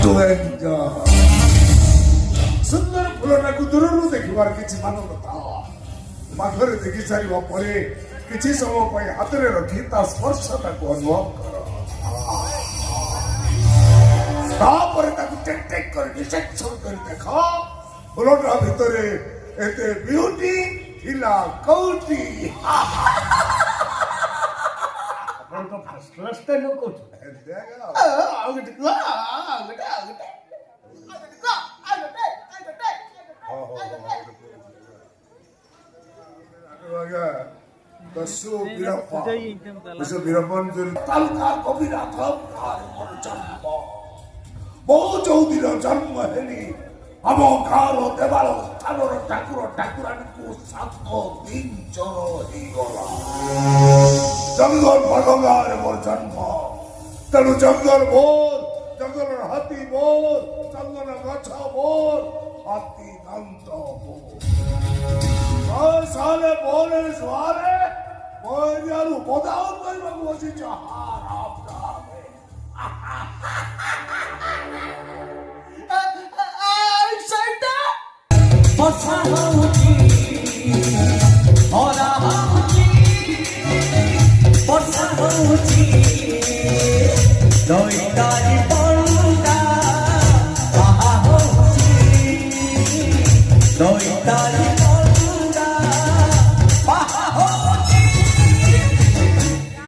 ଦୁହେଁ ସୁନ୍ଦର ଫୁଲଟାକୁ ଦୂରରୁ ଦେଖିବାର କିଛି ମାନବତା ପାଖରେ ଦେଖି ସାରିବା ପରେ କିଛି ସମୟ ପାଇଁ ହାତରେ ରଖି ତା ସ୍ପର୍ଶଟାକୁ ଅନୁଭବ କର। ତାପରେ ତାକୁ ଟେକ୍ ଟେକ୍ କରି ଡିସେକ୍ସନ କରି ଦେଖ ଫୁଲଟା ଭିତରେ ଏତେ ବିୟୁଟି ଥିଲା କୋଉଠି? ଆପଣ ତ ଫାର୍ଷ୍ଟ କ୍ଲାସ୍ ଟା ଲୋକ ଆଉ ଗୋଟେ দস্যু বীরপন তালকার কবিরাত জন্ম বহু চৌধুরীর জন্ম হেলি ଆମ ଗାଁର ଦେବାଳ ସ୍ଥାନର ଠାକୁର ଠାକୁରାଣୀଙ୍କୁ 7 ଦିନ ଜର ହେଇଗଲା। ଜଙ୍ଗଲ ବଡ଼ ଗାଁରେ ମୋର ଜନ୍ମ, ତେଣୁ ଜଙ୍ଗଲ ମୋର, ଜଙ୍ଗଲର ହାତୀ ମୋର, ଚନ୍ଦନ ଗଛ ମୋର, ହାତୀ ଦାନ୍ତ ମୋର। ସାଲେ ବୋଲେ ସୁଆରେ ମୋ ଏରିଆରୁ ବଦାଉନ କରିବାକୁ ବସିଛ। ବର୍ଷା ହଉଛି ଖରା ହଉଛି ବର୍ଷା ହଉଛି ଦଇତାରି ପଣ୍ଡା ବାହା ହଉଛି ଦଇତାରି